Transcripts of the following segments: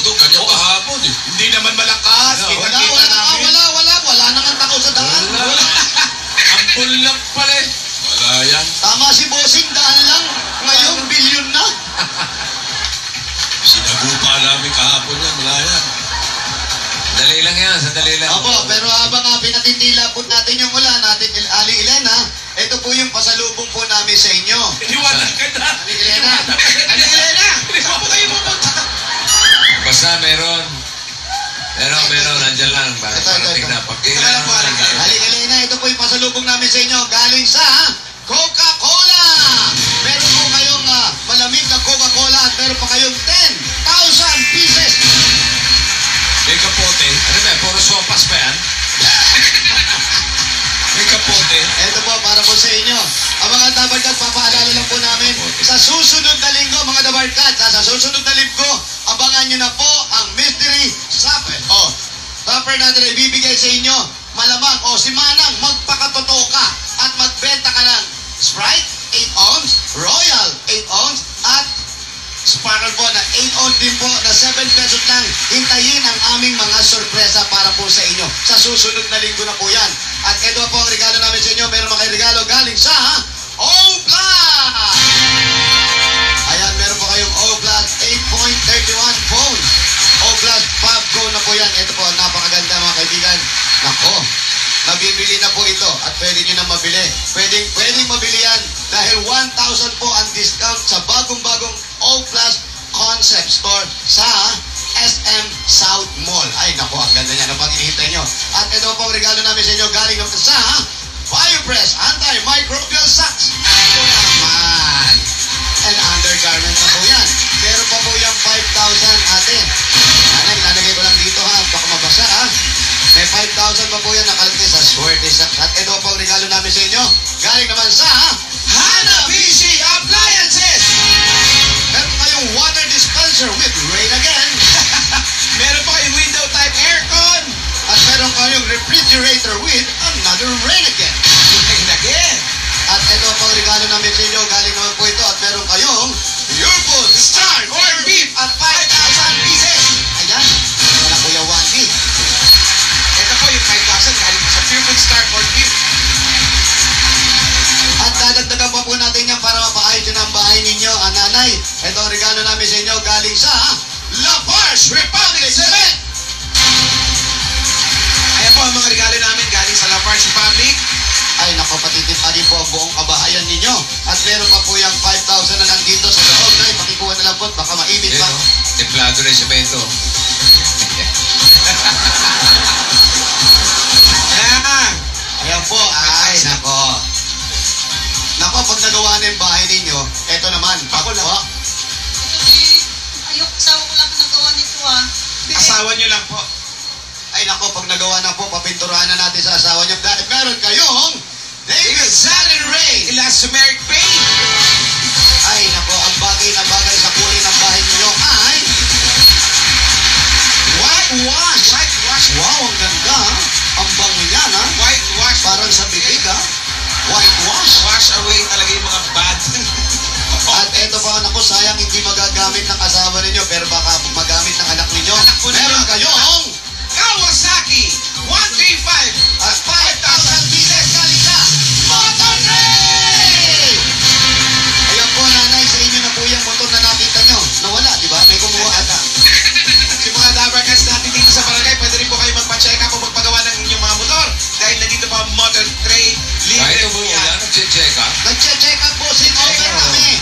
to, ganyan kahapon eh. Hindi naman malakas. Wala nang tao sa daan. Ampul lang pala eh. Wala yan. Tama si Bossing, daan lang. Ngayon, bilyon na. Sinagupa namin kahapon yan, wala yan. Sandali lang yan, sandali lang. Opo, pero habang pinatitila po natin yung ulan, natin Aling Elena, ito po yung pasalubong po namin sa inyo. Iwanan ka na. Aling Elena! Aling Elena! Saan po kayo pupunta? Basta meron, nandyan lang. Parating na. Pagkailangan mo lang. Aling Elena, ito po yung pasalubong namin sa inyo. Galing sa Coca-Cola! Meron po kayong malamig na Coca-Cola at meron pa kayong 10,000 pieces. May kapote. Ano ba? Puro sopas pa yan? May kapote. Ito po, para po sa inyo. Ang mga dabarkad, papaalala lang po namin. Sa susunod na linggo, mga dabarkad, sa susunod na linggo, abangan nyo na po ang mystery supper. Supper natin ay ibibigay sa inyo. Malamang, si Manang, magpakatotoo ka at magbenta ka ng Sprite, 8 ounce, Royal, 8 ounce, at Sparkle po na 8 ounce din po na 7 pesos lang. Hintayin ang aming mga sorpresa para po sa inyo. Sa susunod na linggo na po yan. At ito po ang regalo namin sa inyo. Meron mga regalo galing sa O-Plus! Ayan, meron po kayong O-Plus 8.31 phone. O-Plus 5 Go na po yan. Ito po, napakaganda mga kaibigan. Nako, mabibili na po ito at pwede nyo na mabili. Pwedeng mabili yan dahil 1,000 po ang discount sa bagong-bagong O-Plus Concept Store sa SM South Mall. Ay, naku, ang ganda niya. Ano pang hinihintay nyo? At ito po ang regalo namin sa inyo galing sa Biopress Antimicrobial Socks. Ito naman. And undergarment na po yan. Meron pa po yung 5,000 ate. Nanay, lalagay ko lang dito ha. Baka mabasa ha. May 5,000 pa po yan nakalagay sa Swerte Socks. At ito po ang regalo namin sa inyo. Galing naman sa Hanabishi Appliances. Meron kayong water dispenser with Rain Again. Meron pa kayong window type aircon. At meron kayong refrigerator with another Rain Again. Rain Again. At ito po ang regalo namin sa inyo. Galing naman po ito. At meron kayong Pure Food Star Corned Beef at 5,000 pieces. Ayan. Wala Kuya Wandy. Ito po yung 5,000 galing po sa Pure Food Star Corned Beef. At dadagdagan pa po natin yan para mapaayos yun ang bahay ninyo. Nanay, ito ang regalo namin sa inyo galing sa Lafarge Republic Cement. Ayan po ang mga regalo namin galing sa Lafarge Republic. Ay, naku, patitipagin po ang buong kabahayan ninyo. At meron pa po yung 5,000 na nandito sa loob. Nay, pakikuha na lang po. Baka maibit pa. Templado na semento. Ayan po. Ay, nako. Nako, pag nagawa na yung bahay ninyo, eto naman. Ako lang. Asawa ko lang nagawa nito Asawa nyo lang po. Ay, nako, pag nagawa na po, papinturahan na natin sa asawa niyo. Dahil meron kayong David Sally Ray. Elastomeric paint. Ay, nako, ang bagay na bagay sa kulay ng bahay niyo ay whitewash. Whitewash. Wow, ang ganda. Ang bango niyan, ha? Whitewash. Parang sa bibig, ha? Whitewash. Wash away talaga yung mga bad. At eto pa, naku, sayang hindi magagamit ng asawa ninyo, pero baka magamit ng anak ninyo. Anak po ninyo. Meron kayong Kawasaki 135 at 5,000 pieces galing sa Motor Trade! Ayan po, nanay, sa inyo na po yung motor na nakita nyo. Nawala, di ba? May kumuha ata. Yung mga dabarkats natin dito sa barangay, pwede rin po kayo magpa-check up o magpagawa ng inyong mga motor. Dahil nandito pa ang Motor Trade. Kahit Libre po umuulan, yan. nag-check up. Nag-check up po, open kami.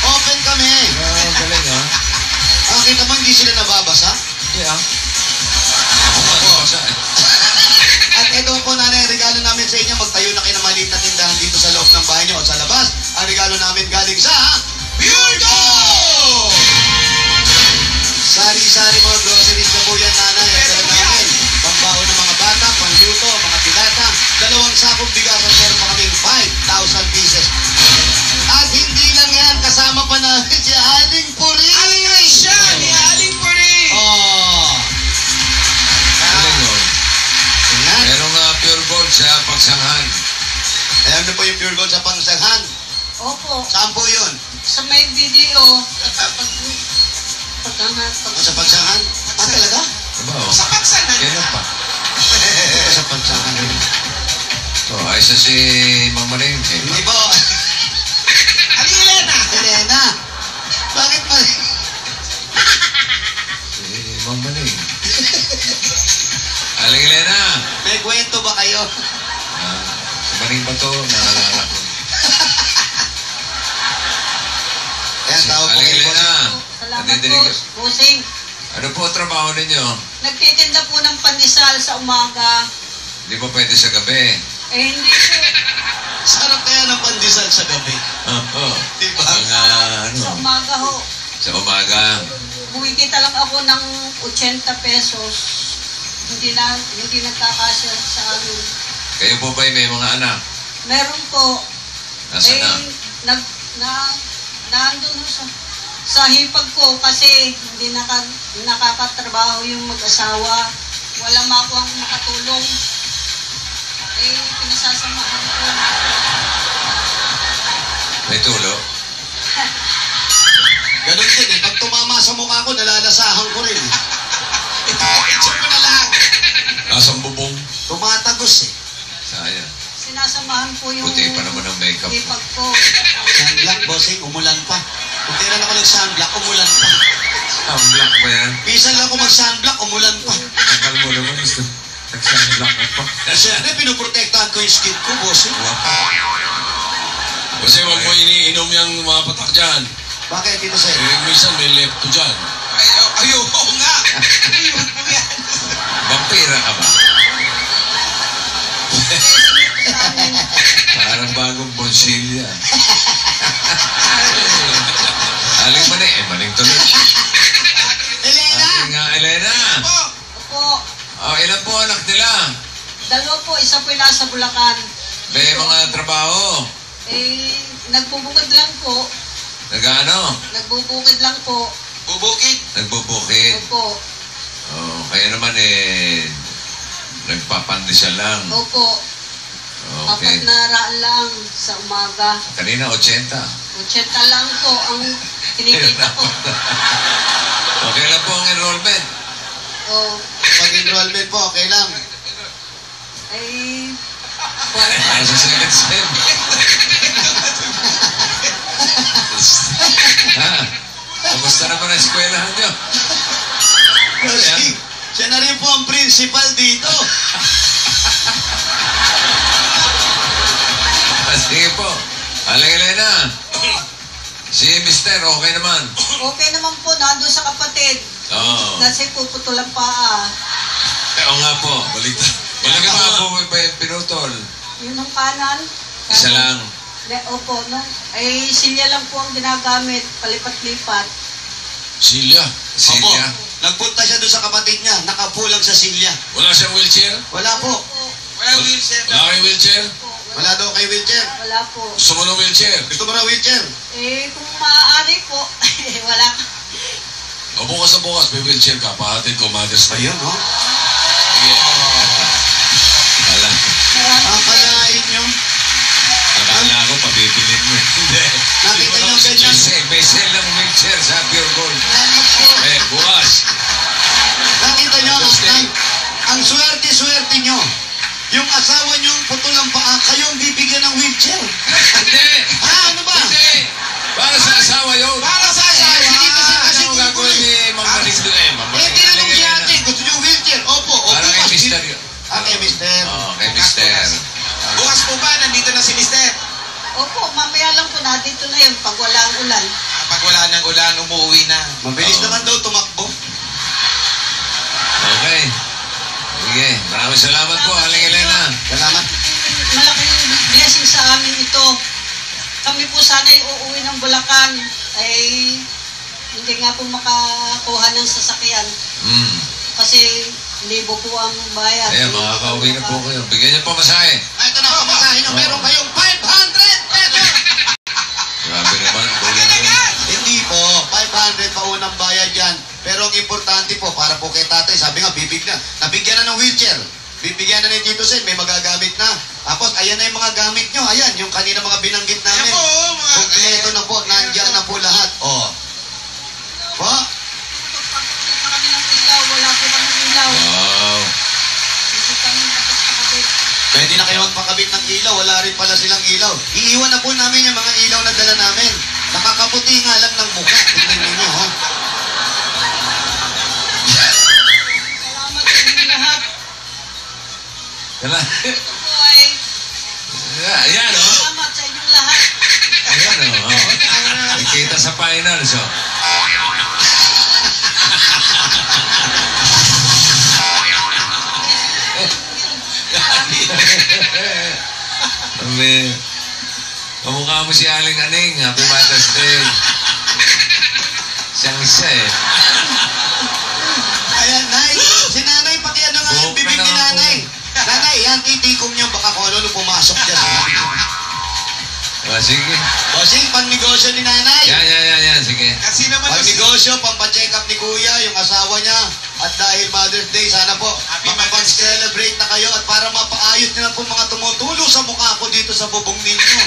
Open kami. Galing ha? Kita mo, hindi sila nababasa? Yeah. Nabasa. At ito po, nanay, regalo namin sa inyo. Magtayo na kayo ng maliit na tindahan dito sa loob ng bahay nyo o sa labas. Ang regalo namin galing sa Pure Gold! Sari-sari mga groceries na po yan, nanay. Ito na namin. Pambaho ng mga bata, pangluto, mga pilata. 2 sakong bigas at meron pa kaming 5,000 pieces. At hindi lang yan, kasama pa namin si Aling Puri. Aling siya ni Aling Puri. Oh. Galing o. Ayan. Merong pure gold sa pagsanghan. Ayan na po yung Pure Gold sa pangsanghan. Opo, Saan po yun? sa may video. Paghangat. Sa pagsanghan? Aba, oh. Sa paksanan. Kailan pa? Sa pagsakan rin. Oh, ayos na si Mang Maning. Hindi po. Aling Elena. Elena, bakit ba? Si Mang Maning. Aling Elena. May kwento ba kayo? Si Maning ba to? Naalala ko. Ayan, tawag po Aling kayo. Elena. Salamat Nadidinig po, ka. Bossing. Ano po ang trabaho ninyo? Nagtitinda po ng pandesal sa umaga. Hindi po pwede sa gabi. Hindi po. Sarap kaya ng pandesal sa gabi. Oo. Diba? Mga ano, Sa umaga ho. sa umaga. Bumikita lang ako ng 80 pesos. Hindi nagkakasya sa amin. Kayo po ba may mga anak? Meron po. Nasaan na? Nandun ho sa hipag ko kasi hindi nakakatrabaho yung mag-asawa. Walang makuha ang makatulong. Pinasasamahan ko. May tulo? Ganun din eh. Pag tumama sa mukha ko, nalalasahan ko rin. Ito mo na lang. Nasang bubong? Tumatagos eh. Sayang. Sinasamahan ko yung Puti pa naman ang makeup mo. hipag ko. Sunblock, bossing, umulan pa. Kung kailan ako nag-sunblock, umulan pa. Ang black ba yan? Minsan lang ako mag-sunblock, umulan pa. Akal mo naman gusto. Nagsang-black ka pa. Siyempre, pinuprotektahan ko yung skin ko, bossing. Kasi wag mo iniinom yung mga patak dyan. Bakit, Tito Sen? Minsan may lepto dyan. Ayoko nga. Ayoko yan. Vampira ka ba? Sa amin, Parang bagong bonsilya. Aling Maning. Maning tuloy. Elena! Aling Elena. Opo, Oh, ilan po anak nila? dalawa po, isa po yung nasa Bulacan. May mga trabaho. Nagbubukid lang po. Nag-ano? Nagbubukid lang po. Bubukid. Nagbubukid. Opo, Oh, kaya naman nagpapandesal lang. opo. Okay. 4 na raan lang sa umaga. Kanina 80. 80 lang po ang kinikita ko. Okay lang po ang enrollment. Oh, Pag-enrollment po, okay lang. Nasa second sem. Ha? Kamusta naman ang eskwelahan nyo? Bossing, siya na rin po ang principal dito. Sige po. Aling Elena. Si Mister, okay naman. okay naman po, nandun sa kapatid. Oo. Kasi puputulan paa. Oo nga po. Baliktad. Ilang pa po may pinutol? Yun ang kanan. Isa lang. Opo, no? Silya lang po ang ginagamit, palipat-lipat. Silya. Silya. Nagpunta siya doon sa kapatid niya, nakapulang sa silya. Wala siyang wheelchair? Wala po. Wala wheelchair. Wala kayong wheelchair? Wala daw kay wheelchair. Wala po. Gusto mo ng wheelchair? Gusto mo na wheelchair? Kung maaari po, wala ka. O bukas na bukas, may wheelchair ka. Pahatid ko, Mother's Day. Ayun, no? Sige. Wala. Akalain nyo. Akala ko pabibilin mo. Hindi. Nakita nyo ganyan. May sale ng wheelchair sa Pure Gold. Bukas. Nakita nyo, ang swerte-swerte nyo. Yung asawa nyo, putulang paa, kayong bibigyan ng wheelchair. Hindi. Ano ba? Hindi. Para sa asawa yun. Para sa asawa. Hindi kasi kasi Ano gagawin ni Mang Maning doon? Mang Maning. tinanong si ate, gusto nyo wheelchair? Opo, opo. Para kay Mister yun. Kay Mister. Oo, kay Mister. Bukas po ba, nandito na si Mister? Opo, mamaya lang po nandito na yun pag wala ang ulan. Pag wala ng ulan, umuwi na. Mabilis Oo. naman daw tumakbo. Okay. Sige. Maraming salamat po, Aling Elena. Salamat. Malaking blessing sa amin ito. Kami po sana'y uuwi ng Bulacan. Hindi nga po makakuha ng sasakyan. Kasi libo po ang bayad. Ayan, makakauwi na po kayo. Bigyan niyo po masahe. Ito na po, masahin nyo. Meron kayong 500 pesos. Grabe naman. Kulang po. Hindi po, 500 pa unang bayad yan. Pero ang importante po, para po kay tatay, sabi nga, nabigyan na ng wheelchair. Bibigyan na ni Tito Sen, may magagamit na. Tapos, ayan na yung mga gamit nyo. Ayan, yung kanina mga binanggit namin. Ayan po, mga... Kompleto na po, nandiyan na po lahat. Oh. Po, Pagpapakita kami ng ilaw, wala po kami ilaw. magkakabit ng ilaw, wala rin pala silang ilaw. Iiwan na po namin yung mga ilaw na dala namin. Nakakaputi nga lang ng mukha. Tignan ninyo, ha? Salamat sa inyong lahat. Kala. Ito po ay Ayan, oh. salamat sa inyong lahat. Ayan, oh. Nakita sa finals, oh. Sabi, kamukha mo si Aling Aning. Happy Mother's Day. Siyang isa, eh. Ayan, Nay. Si Nanay, pakiano nga yung Buhok bibig na ni lang Nanay. Nanay, yan, titikom niya. Baka kung ano pumasok dyan. Sige. Bossing, pang-negosyo ni Nanay. Yan. Sige. Kasi naman Pag-negosyo, pampacheck up ni Kuya, yung asawa niya. At dahil Mother's Day, sana po Happy makapag-celebrate na kayo at para mapaayos nyo na po mga tumutulo sa mukha ko dito sa bubong ninyo.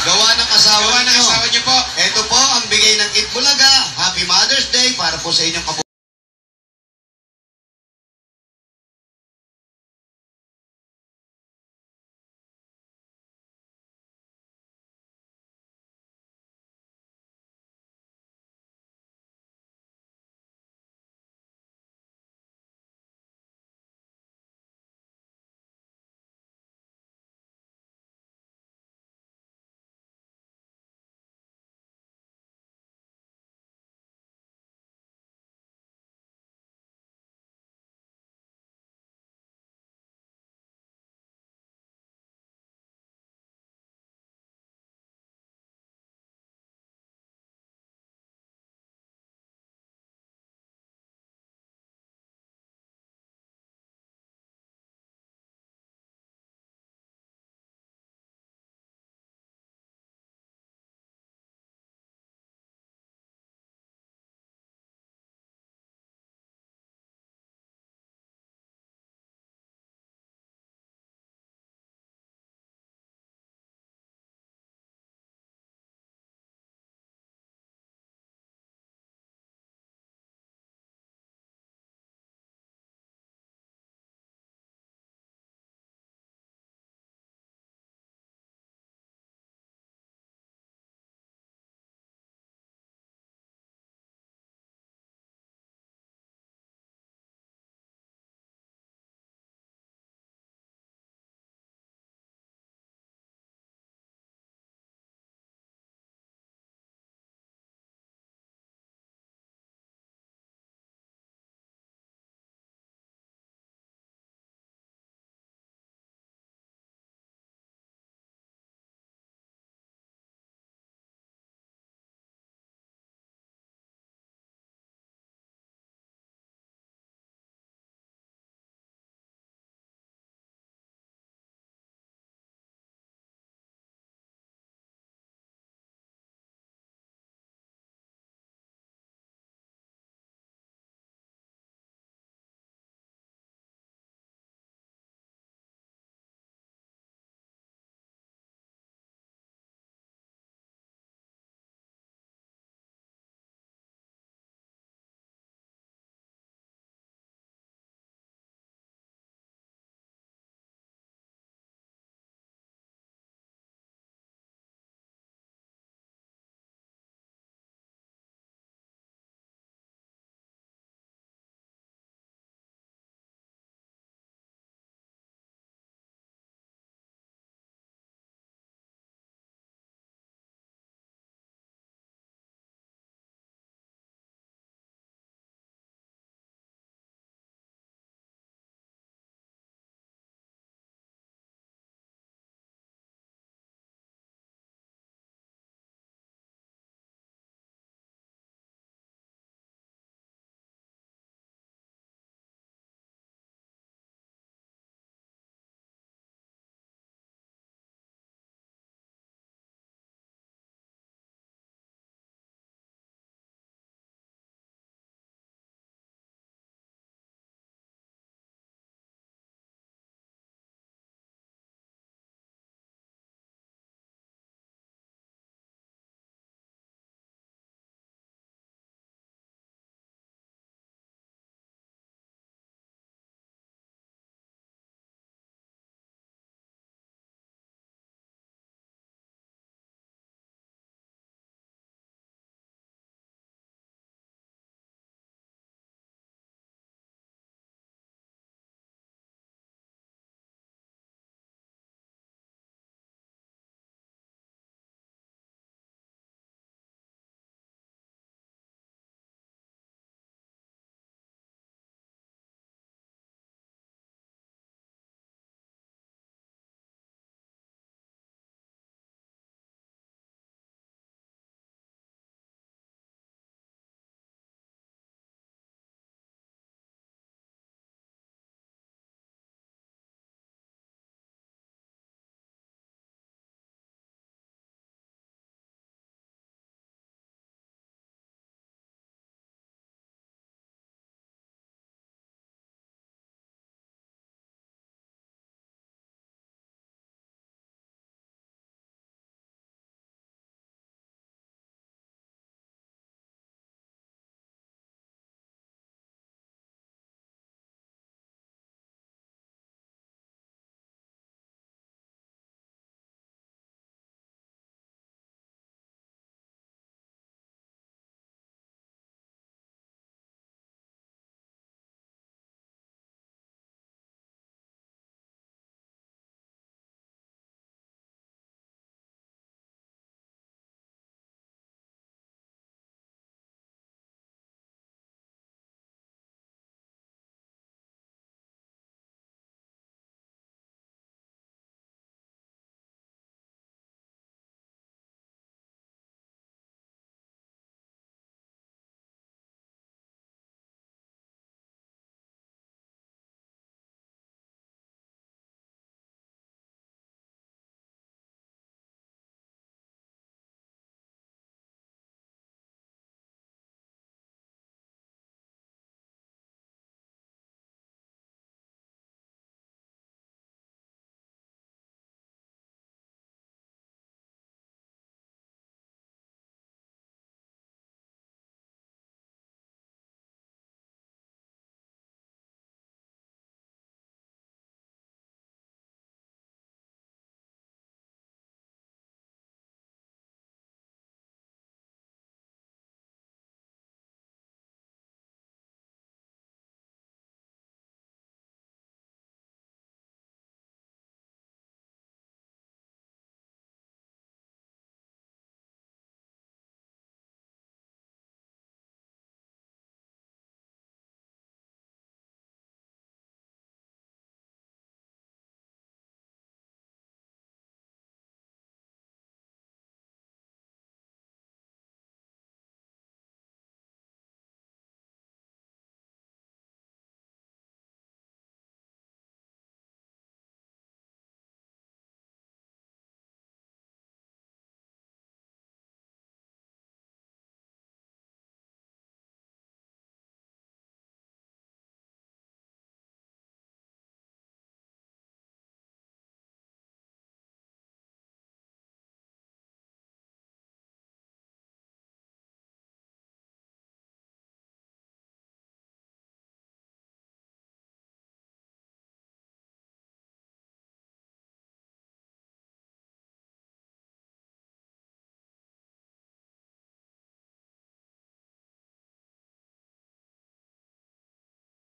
Gawa ng asawa gawa ng ninyo. asawa niyo po. Ito po ang bigay ng Itbulaga. Happy Mother's